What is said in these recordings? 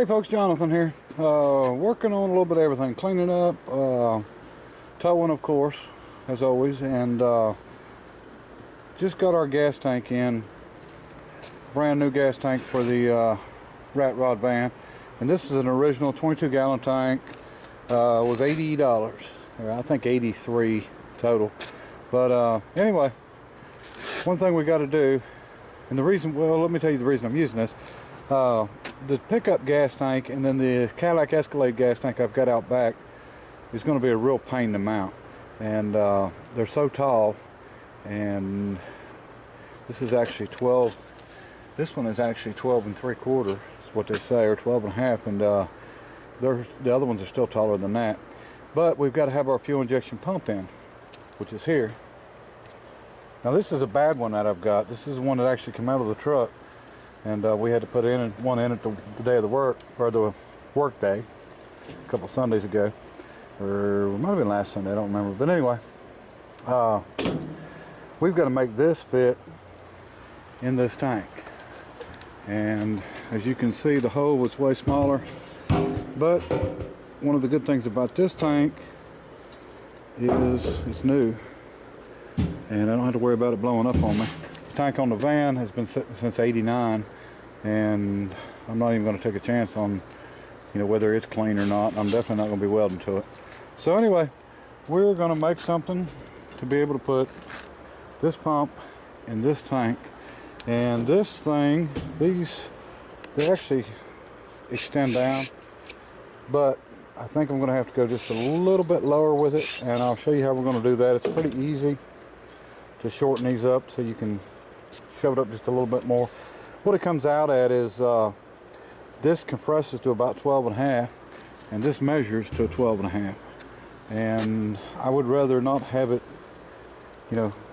Hey folks, Jonathan here. Working on a little bit of everything, cleaning up, towing of course, as always, and just got our gas tank in. Brand new gas tank for the rat rod van, and this is an original 22-gallon tank. Was $80, or I think 83 total. But anyway, one thing we got to do, and the reason, well, let me tell you the reason I'm using this. The pickup gas tank and then the Cadillac Escalade gas tank I've got out back is going to be a real pain to mount, and they're so tall. And this is actually 12. This one is actually 12 and 3/4 is what they say, or 12 and a half, and the other ones are still taller than that. But we've got to have our fuel injection pump in, which is here. Now this is a bad one that I've got. This is the one that actually came out of the truck, and we had to put one in at the day of the work, or the work day, a couple Sundays ago, or it might have been last Sunday, I don't remember. But anyway, we've got to make this fit in this tank, and as you can see, the hole was way smaller. But one of the good things about this tank is it's new, and I don't have to worry about it blowing up on me. The tank on the van has been sitting since '89, and I'm not even going to take a chance on, whether it's clean or not. I'm definitely not going to be welding to it. So anyway, we're going to make something to be able to put this pump in this tank. And this thing, they actually extend down, but I think I'm going to have to go just a little bit lower with it, and I'll show you how we're going to do that. It's pretty easy to shorten these up so you can shove it up just a little bit more. What it comes out at is this compresses to about 12 and a half, and this measures to 12 and a half. And I would rather not have it,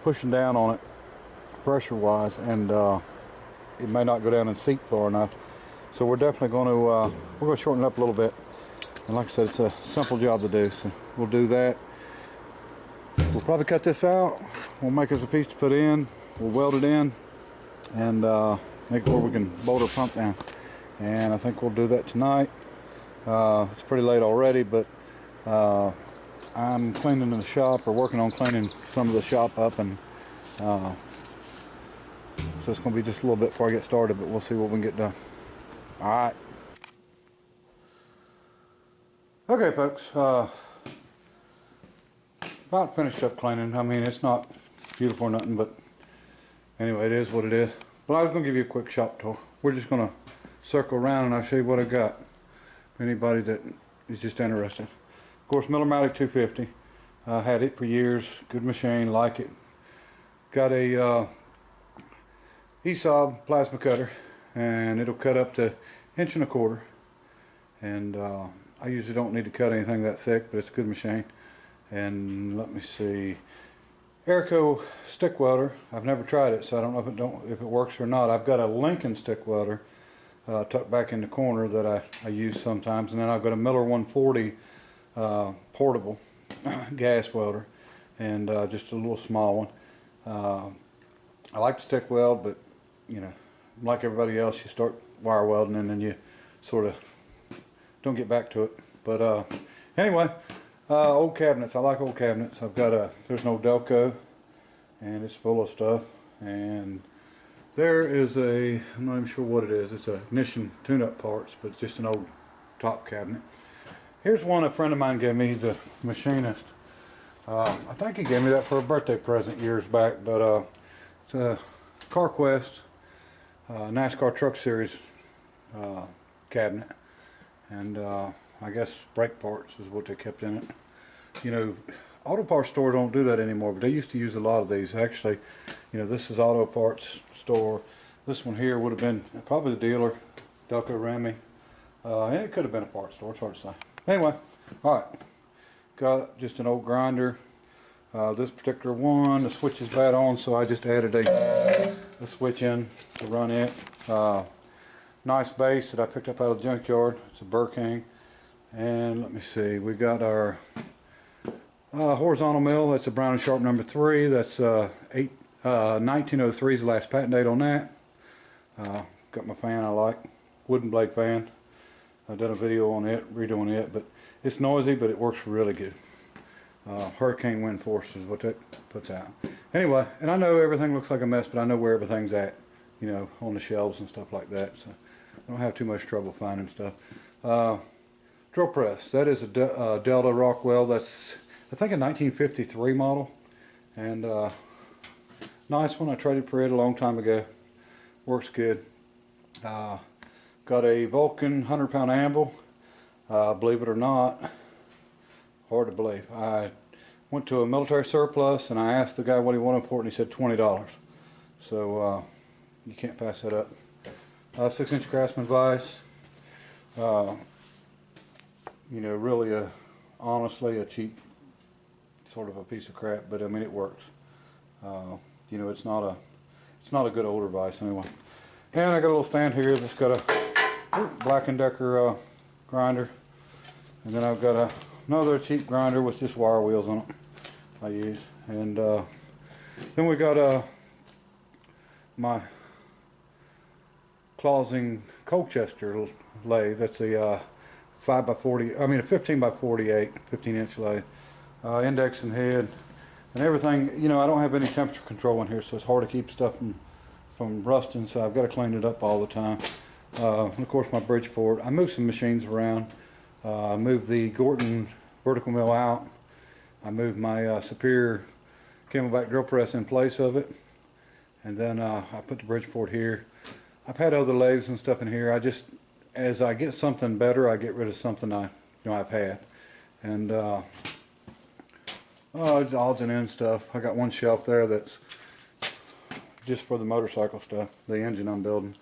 pushing down on it pressure wise, and it may not go down and seat far enough. So we're definitely going to shorten it up a little bit. And like I said, it's a simple job to do, so we'll do that. We'll probably cut this out. We'll make us a piece to put in. We'll weld it in, and make it where we can bolt our pump down. And I think we'll do that tonight. It's pretty late already, but I'm cleaning the shop, or working on cleaning some of the shop up, and so it's going to be just a little bit before I get started, but we'll see what we can get done. Alright. Okay folks, about finished up cleaning. I mean, it's not beautiful or nothing, but anyway, it is what it is. But I was going to give you a quick shop tour. We're just going to circle around and I'll show you what I got, for anybody that is just interested. Of course, Miller-Matic 250. Had it for years. Good machine, like it. Got a ESOB plasma cutter, and it'll cut up to 1.25 inches. And I usually don't need to cut anything that thick, but it's a good machine. And let me see, Airco stick welder. I've never tried it, so I don't know if it works or not. I've got a Lincoln stick welder tucked back in the corner that I use sometimes, and then I've got a Miller 140 portable gas welder, and just a little small one. I like to stick weld, but like everybody else, you start wire welding and then you sort of don't get back to it. But anyway, old cabinets. I like old cabinets. I've got there's an old Delco, and it's full of stuff. And there is I'm not even sure what it is. It's a ignition tune-up parts, but just an old top cabinet. Here's one a friend of mine gave me. He's a machinist. I think he gave me that for a birthday present years back, but it's a CarQuest NASCAR Truck Series cabinet, and I guess brake parts is what they kept in it. Auto parts store don't do that anymore, but they used to use a lot of these. Actually, this is auto parts store. This one here would have been probably the dealer, Delco Remy, and it could have been a parts store. It's hard to say. Anyway, all right, got just an old grinder. This particular one, the switch is bad on, so I just added a switch in to run it. Nice base that I picked up out of the junkyard. It's a Burr King. And let me see, we got our horizontal mill. That's a Brown & Sharp number 3. That's 1903 is the last patent date on that. Got my fan I like, wooden blade fan. I've done a video on it, redoing it, but it's noisy, but it works really good. Hurricane wind force is what that puts out. Anyway, and I know everything looks like a mess, but I know where everything's at, you know, on the shelves and stuff like that, so I don't have too much trouble finding stuff. Drill press, that is a Delta Rockwell. That's, I think, a 1953 model, and nice one. I traded for it a long time ago. Works good. Got a Vulcan 100-pound anvil. Believe it or not, hard to believe, I went to a military surplus and I asked the guy what he wanted for it, and he said $20. So you can't pass that up. 6-inch Craftsman vise. You know, really honestly a cheap sort of a piece of crap, but I mean it works. You know, it's not a good older vise anyway. And I got a little stand here that's got a Black & Decker grinder, and then I've got another cheap grinder with just wire wheels on it I use, and then we got my Clausing Colchester lathe. That's a 5x40, I mean a 15x48, 15-inch lathe, index and head and everything. You know, I don't have any temperature control in here, so it's hard to keep stuff from rusting, so I've got to clean it up all the time. Of course, my Bridgeport. I moved some machines around. I moved the Gorton vertical mill out. I moved my Superior Camelback drill press in place of it, and then I put the Bridgeport here. I've had other lathes and stuff in here. I just, as I get something better, I get rid of something I've had. And odds and ends stuff. I got one shelf there that's just for the motorcycle stuff, the engine I'm building,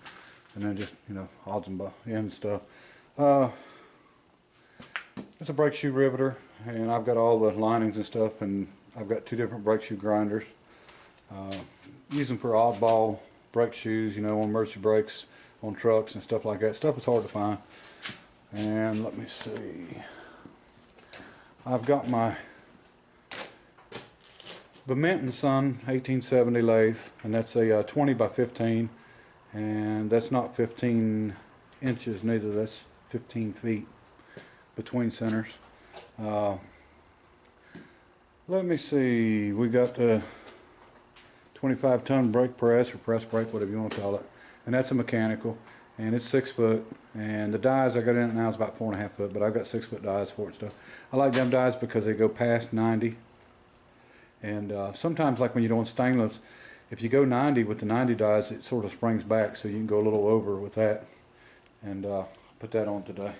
and then just, you know, odds and ends stuff. It's a brake shoe riveter, and I've got all the linings and stuff, and I've got 2 different brake shoe grinders. Use them for oddball brake shoes, you know, on emergency brakes, on trucks and stuff like that. Stuff is hard to find. And let me see. I've got my Bement & Son 1870 lathe, and that's a 20x15, and that's not 15 inches neither, that's 15 feet between centers. Let me see, we got the 25-ton brake press, or press brake, whatever you want to call it, and that's a mechanical, and it's 6 foot, and the dies I got in it now is about 4.5 foot, but I've got 6 foot dies for it and stuff. I like them dies because they go past 90, and sometimes, like when you're doing stainless, if you go 90 with the 90 dies, it sort of springs back, so you can go a little over with that, and put that on today.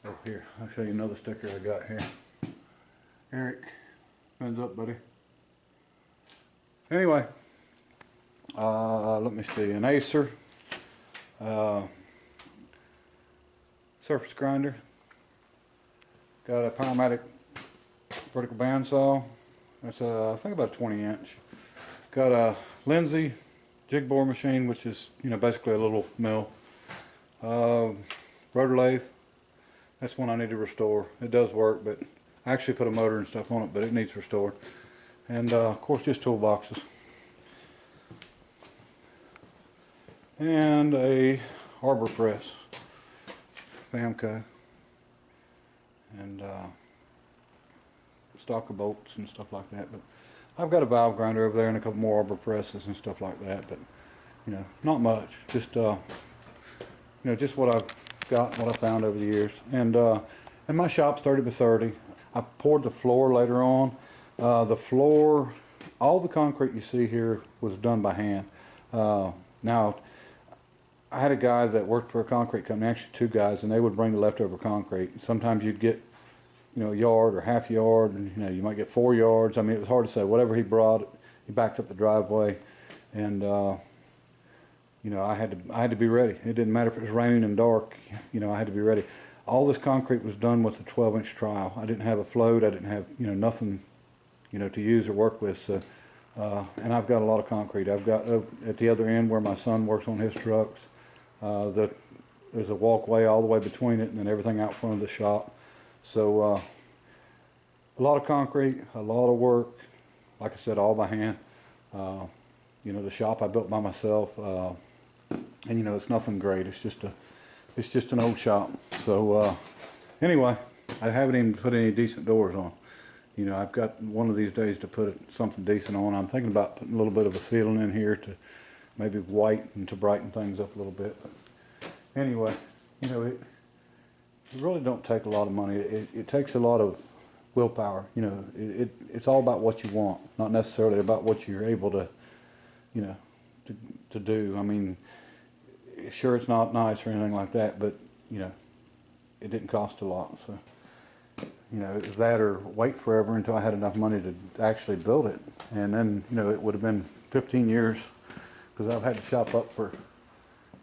Oh, here, I'll show you another sticker I got here. Eric, fins up, buddy. Anyway, let me see, an Acer surface grinder. Got a Powermatic vertical bandsaw. That's I think about a 20-inch. Got a Lindsay jig bore machine, which is, you know, basically a little mill. Rotor lathe. That's one I need to restore. It does work, but I actually put a motor and stuff on it, but it needs restored. And of course, just toolboxes. And a arbor press, Famco, and stock of bolts and stuff like that. But I've got a valve grinder over there and a couple more arbor presses and stuff like that. But you know, not much. Just you know, just what I've got, what I found over the years. And my shop's 30 by 30. I poured the floor later on. The floor, all the concrete you see here was done by hand. Now, I had a guy that worked for a concrete company, actually 2 guys, and they would bring the leftover concrete. Sometimes you'd get, you know, a yard or half yard, and you know, you might get 4 yards. I mean, it was hard to say. Whatever he brought, he backed up the driveway, and you know, I had to be ready. It didn't matter if it was raining and dark. You know, I had to be ready. All this concrete was done with a 12-inch trowel. I didn't have a float. I didn't have, you know, nothing, you know, to use or work with. So, and I've got a lot of concrete. I've got at the other end where my son works on his trucks. There's a walkway all the way between it, and then everything out front of the shop. So a lot of concrete, a lot of work. Like I said, all by hand. You know, the shop I built by myself. And you know, it's nothing great. It's just an old shop. So anyway, I haven't even put any decent doors on. You know, I've got one of these days to put something decent on. I'm thinking about putting a little bit of a ceiling in here to maybe white and to brighten things up a little bit. But anyway, you know, it really don't take a lot of money. It takes a lot of willpower. You know, it's all about what you want, not necessarily about what you're able to, you know, to do. I mean, sure, it's not nice or anything like that, but you know, it didn't cost a lot. So, you know, it was that or wait forever until I had enough money to actually build it. And then, you know, it would have been 15 years because I've had the shop up for,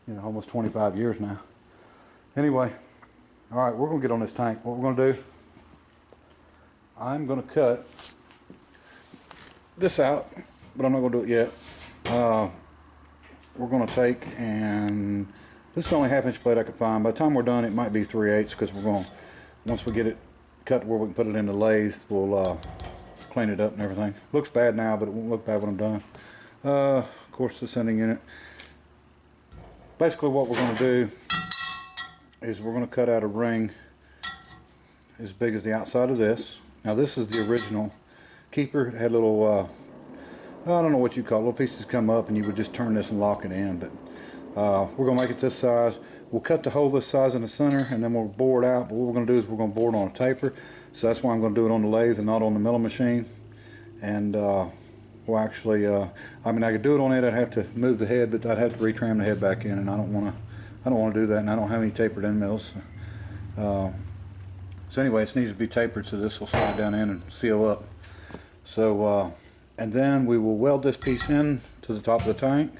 you know, almost 25 years now. Anyway, all right, we're going to get on this tank. What we're going to do, I'm going to cut this out, but I'm not going to do it yet. We're going to take, and this is the only half-inch plate I could find. By the time we're done, it might be 3/8 because we're going to, once we get it cut where we can put it in the lathe, we'll clean it up and everything. Looks bad now, but it won't look bad when I'm done. Of course, the sending unit. Basically, what we're going to do is we're going to cut out a ring as big as the outside of this. Now, this is the original keeper. It had little, I don't know what you call it, little pieces come up, and you would just turn this and lock it in. But we're going to make it this size. We'll cut the hole this size in the center, and then we'll bore it out. But what we're going to do is we're going to bore it on a taper. So that's why I'm going to do it on the lathe and not on the milling machine. And we'll actually, I mean, I could do it on it. I'd have to move the head, but I'd have to retram the head back in, and I don't want to do that. And I don't have any tapered end mills. So anyway, it needs to be tapered, so this will slide down in and seal up. So and then we will weld this piece in to the top of the tank.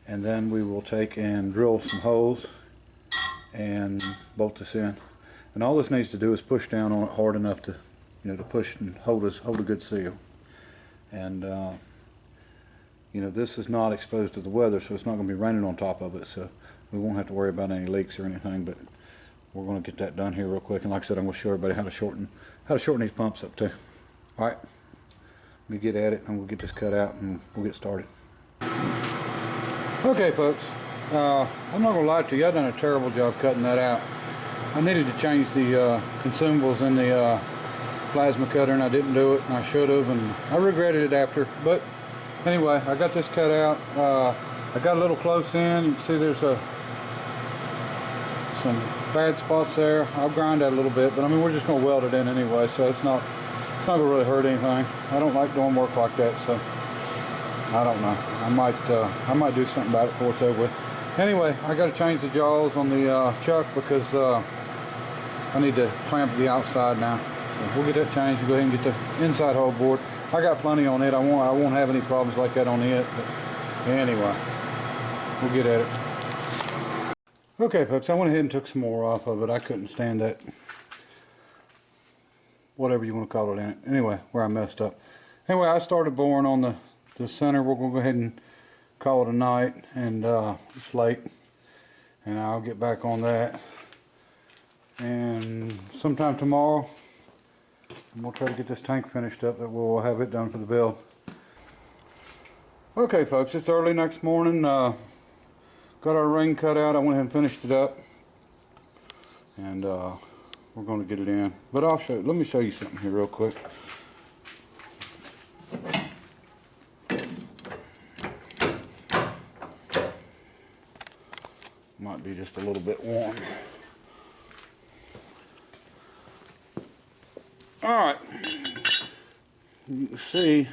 And then we will take and drill some holes and bolt this in. And all this needs to do is push down on it hard enough to, you know, to push and hold a good seal. And you know, this is not exposed to the weather, so it's not going to be raining on top of it, so we won't have to worry about any leaks or anything. But we're going to get that done here real quick. And like I said, I'm going to show everybody how to shorten these pumps up too. All right, let me get at it, and we'll get this cut out, and we'll get started. Okay, folks, I'm not going to lie to you, I've done a terrible job cutting that out. I needed to change the consumables in the plasma cutter, and I didn't do it, and I should have, and I regretted it after. But anyway, I got this cut out. I got a little close in. You can see there's some bad spots there. I'll grind that a little bit, but I mean, we're just going to weld it in anyway, so it's not going to really hurt anything. I don't like doing work like that, so I don't know. I might do something about it before it's over with. Anyway, I got to change the jaws on the chuck because I need to clamp the outside now. So we'll get that changed and go ahead and get the inside hole bored. I got plenty on it. I won't have any problems like that on it. But anyway, we'll get at it. Okay, folks, I went ahead and took some more off of it. I couldn't stand that, whatever you want to call it in it. Anyway, where I messed up. Anyway, I started boring on the center. We're going to go ahead and call it a night, and it's late, and I'll get back on that, and sometime tomorrow we'll try to get this tank finished up, that we'll have it done for the build. Okay, folks, it's early next morning. Got our ring cut out. I went ahead and finished it up, and we're going to get it in, but I'll show you. Let me show you something here real quick. Might be just a little bit warm. Alright, you can see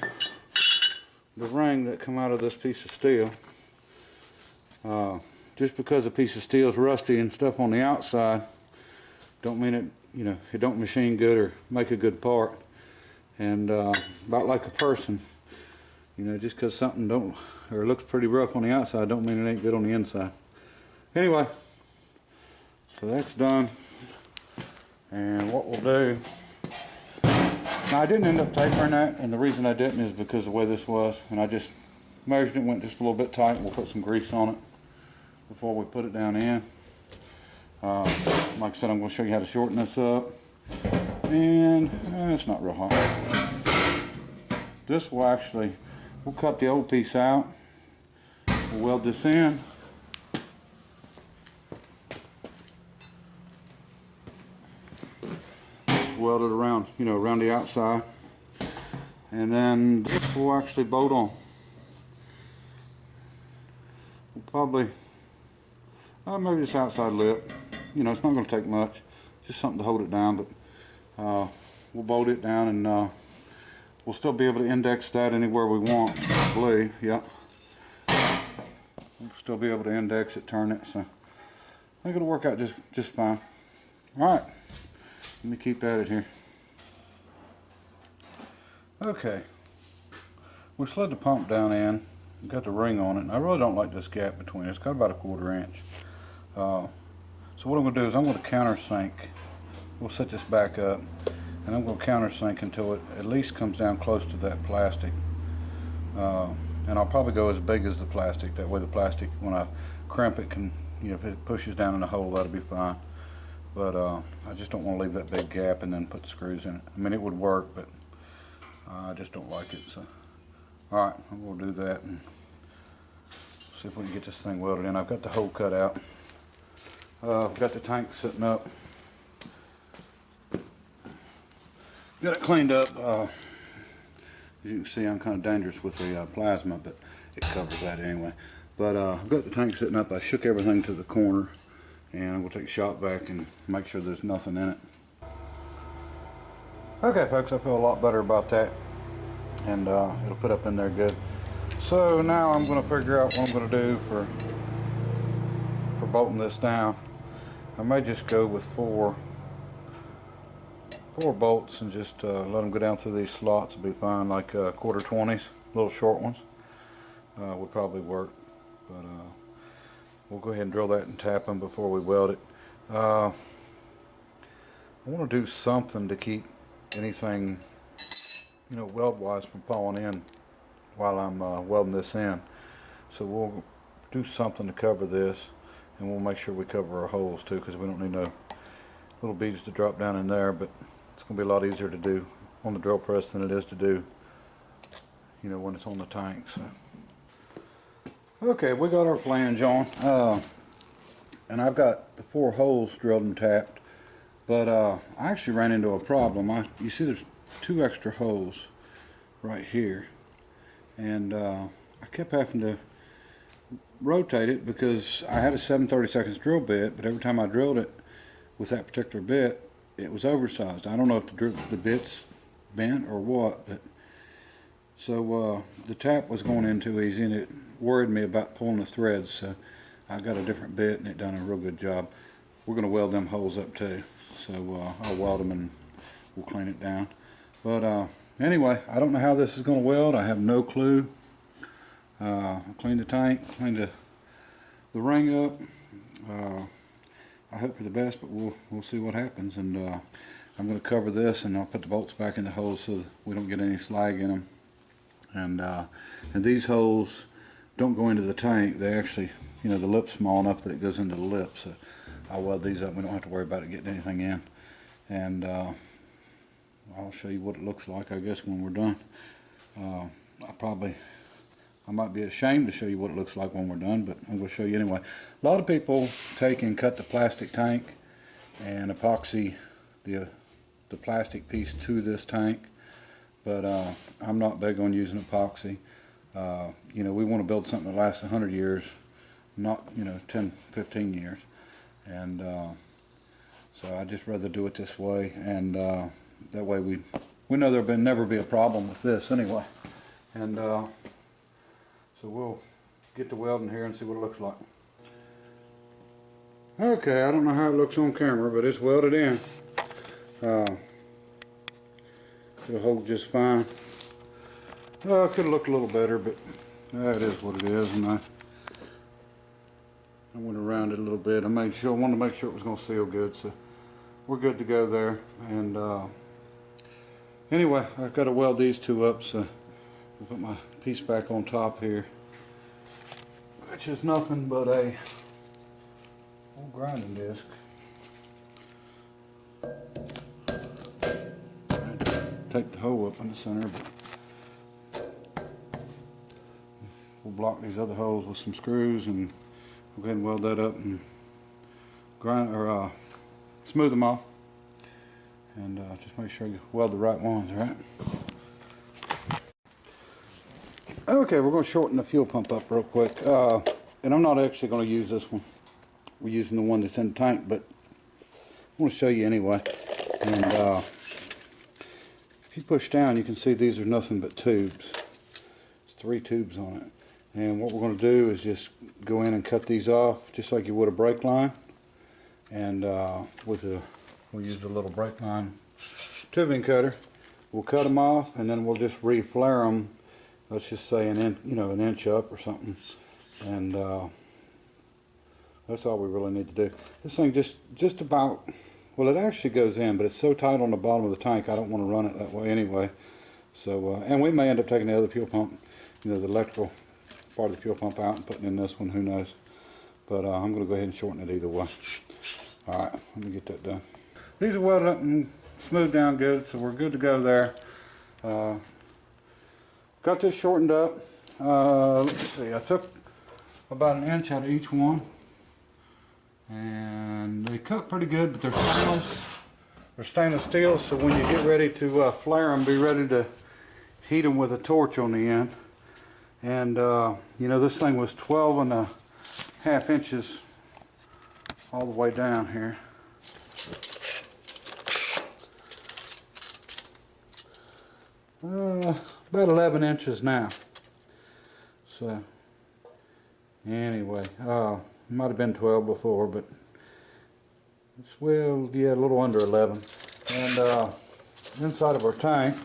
the ring that come out of this piece of steel. Just because a piece of steel is rusty and stuff on the outside don't mean it, you know, it don't machine good or make a good part. And about like a person, you know, just because something don't, or looks pretty rough on the outside don't mean it ain't good on the inside. Anyway, so that's done, and what we'll do, now I didn't end up tapering that, and the reason I didn't is because of the way this was, and I just measured it, went just a little bit tight. We'll put some grease on it before we put it down in. Like I said, I'm going to show you how to shorten this up, and it's not real hot. This will actually, we'll cut the old piece out, we'll weld this in, weld it around, you know, around the outside. And then this will actually bolt on. We'll probably, maybe this outside lip. You know, it's not going to take much. Just something to hold it down, but we'll bolt it down, and we'll still be able to index that anywhere we want, I believe. Yep. We'll still be able to index it, turn it, so I think it'll work out just fine. Alright, let me keep at it here. Okay, we slid the pump down in, got the ring on it, and I really don't like this gap between it. It's got about a 1/4 inch. So what I'm going to do is I'm going to countersink. We'll set this back up, and I'm going to countersink until it at least comes down close to that plastic. And I'll probably go as big as the plastic. That way the plastic, when I crimp it, can, you know, if it pushes down in the hole, that'll be fine. But I just don't want to leave that big gap and then put the screws in it. I mean, it would work, but I just don't like it. So, all right, I'm going to do that and see if we can get this thing welded in. I've got the hole cut out. I've got the tank sitting up. Got it cleaned up. As you can see, I'm kind of dangerous with the plasma, but it covers that anyway. But I've got the tank sitting up. I shook everything to the corner, and I'm going to take a shot vac and make sure there's nothing in it. Okay, folks, I feel a lot better about that, and it'll fit up in there good. So now I'm going to figure out what I'm going to do for bolting this down. I may just go with four bolts and just let them go down through these slots. Will be fine, like 1/4-20s, little short ones would probably work. But we'll go ahead and drill that and tap them before we weld it. I want to do something to keep anything, you know, weld-wise from falling in while I'm welding this in. So we'll do something to cover this, and we'll make sure we cover our holes too, because we don't need no little beads to drop down in there. But it's going to be a lot easier to do on the drill press than it is to do, you know, when it's on the tank. So, okay, we got our flange on, and I've got the 4 holes drilled and tapped. But I actually ran into a problem. You see, there's 2 extra holes right here, and I kept having to rotate it because I had a 7/32 drill bit, but every time I drilled it with that particular bit, it was oversized. I don't know if the bit's bent or what, but so the tap was going in too easy, and it worried me about pulling the threads. So I got a different bit, and it done a real good job. We're going to weld them holes up too, so I'll weld them and we'll clean it down. But anyway, I don't know how this is going to weld. I have no clue. I cleaned the tank, cleaned the ring up. I hope for the best, but we'll see what happens. And I'm going to cover this, and I'll put the bolts back in the holes so that we don't get any slag in them. And these holes don't go into the tank. They actually, you know, the lip's small enough that it goes into the lip. So I'll weld these up. We don't have to worry about it getting anything in. And I'll show you what it looks like, I guess, when we're done. I might be ashamed to show you what it looks like when we're done, but I'm going to show you anyway. A lot of people take and cut the plastic tank and epoxy the plastic piece to this tank, but I'm not big on using epoxy. You know, we want to build something that lasts 100 years, not, you know, 10, 15 years. And so I just rather do it this way, and that way we know there'll never be a problem with this anyway. And so we'll get the welding here and see what it looks like. Okay, I don't know how it looks on camera, but it's welded in. It'll hold just fine. It could have looked a little better, but it is what it is. And I went around it a little bit. I wanted to make sure it was going to seal good, so we're good to go there. And anyway, I've got to weld these 2 up, so I'll put my piece back on top here, which is nothing but a old grinding disc. Take the hole up in the center, but we'll block these other holes with some screws, and we'll go ahead and weld that up and grind or smooth them off. And just make sure you weld the right ones, right? Okay, we're going to shorten the fuel pump up real quick. And I'm not actually going to use this one. We're using the one that's in the tank, but I want to show you anyway. And if you push down, you can see these are nothing but tubes. There's 3 tubes on it. And what we're going to do is just go in and cut these off, just like you would a brake line. And we'll use a little brake line tubing cutter. We'll cut them off, and then we'll just re-flare them. Let's just say an inch up or something. And that's all we really need to do. This thing just about, well, it actually goes in, but it's so tight on the bottom of the tank, I don't want to run it that way anyway. So, and we may end up taking the other fuel pump, the electrical part of the fuel pump out and putting in this one, who knows. But I'm going to go ahead and shorten it either way. Alright, let me get that done. These are welded up and smoothed down good, so we're good to go there. Got this shortened up. Let's see, I took about an inch out of each one. And they cut pretty good, but they're stainless. They're stainless steel, so when you get ready to flare them, be ready to heat them with a torch on the end. And this thing was 12.5 inches all the way down here. About 11 inches now. So anyway, might have been 12 before, but it's, well, yeah, a little under 11. And inside of our tank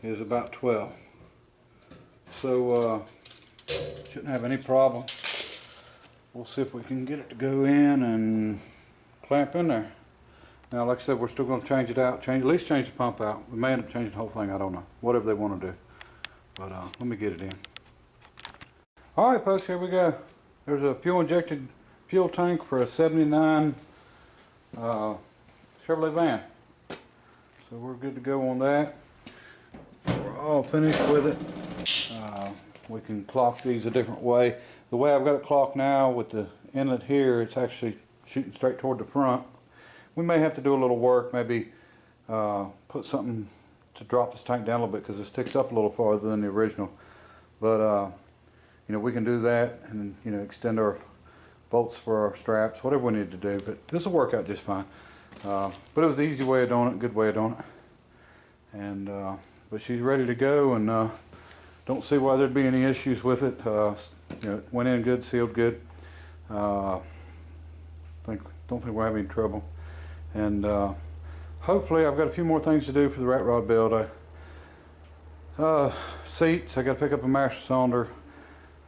is about 12. So shouldn't have any problem. We'll see if we can get it to go in and clamp in there. Now, like I said, we're still going to change it out, at least change the pump out. We may end up changing the whole thing, I don't know. Whatever they want to do. But let me get it in. Alright folks, here we go. There's a fuel injected fuel tank for a 79 Chevrolet van. So we're good to go on that. We're all finished with it. We can clock these a different way. The way I've got it clocked now with the inlet here, it's actually shooting straight toward the front. We may have to do a little work, maybe put something to drop this tank down a little bit because it sticks up a little farther than the original. But we can do that and extend our bolts for our straps, whatever we need to do. But this will work out just fine. But it was the easy way of doing it, good way of doing it. And but she's ready to go, and don't see why there'd be any issues with it. It went in good, sealed good. Don't think we'll have any trouble. And hopefully, I've got a few more things to do for the rat rod build. Seats, I got to pick up a master cylinder.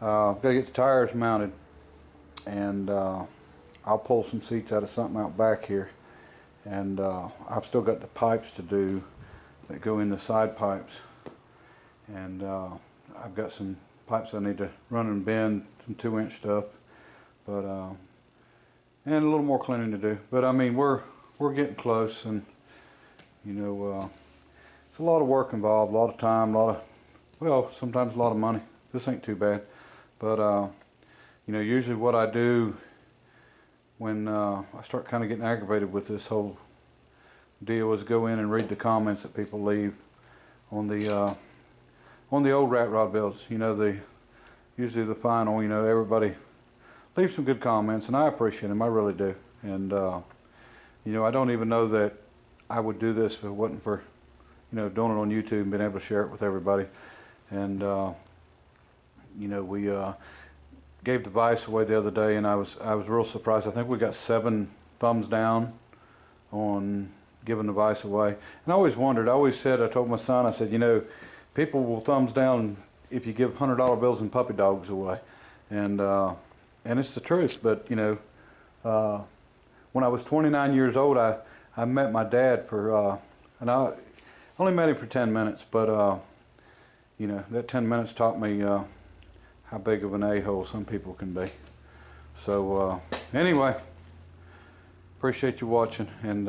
Got to get the tires mounted, and I'll pull some seats out of something out back here. And I've still got the pipes to do that go in the side pipes. And I've got some pipes I need to run and bend, some 2-inch stuff, but and a little more cleaning to do. But I mean, we're getting close, and it's a lot of work involved, a lot of time, sometimes a lot of money. This ain't too bad, but usually what I do when I start kind of getting aggravated with this whole deal is go in and read the comments that people leave on the old rat rod builds. Usually the final, everybody leaves some good comments, and I appreciate them, I really do. And I don't even know that I would do this if it wasn't for doing it on YouTube and being able to share it with everybody. And we gave the vise away the other day, and I was real surprised. I think we got 7 thumbs down on giving the vise away. And I always wondered, I told my son, I said, people will thumbs down if you give $100 bills and puppy dogs away. And it's the truth. But when I was 29 years old, I met my dad and I only met him for 10 minutes, but that 10 minutes taught me how big of an a-hole some people can be. So anyway, appreciate you watching, and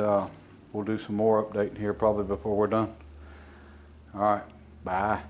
we'll do some more updating here probably before we're done. All right, bye.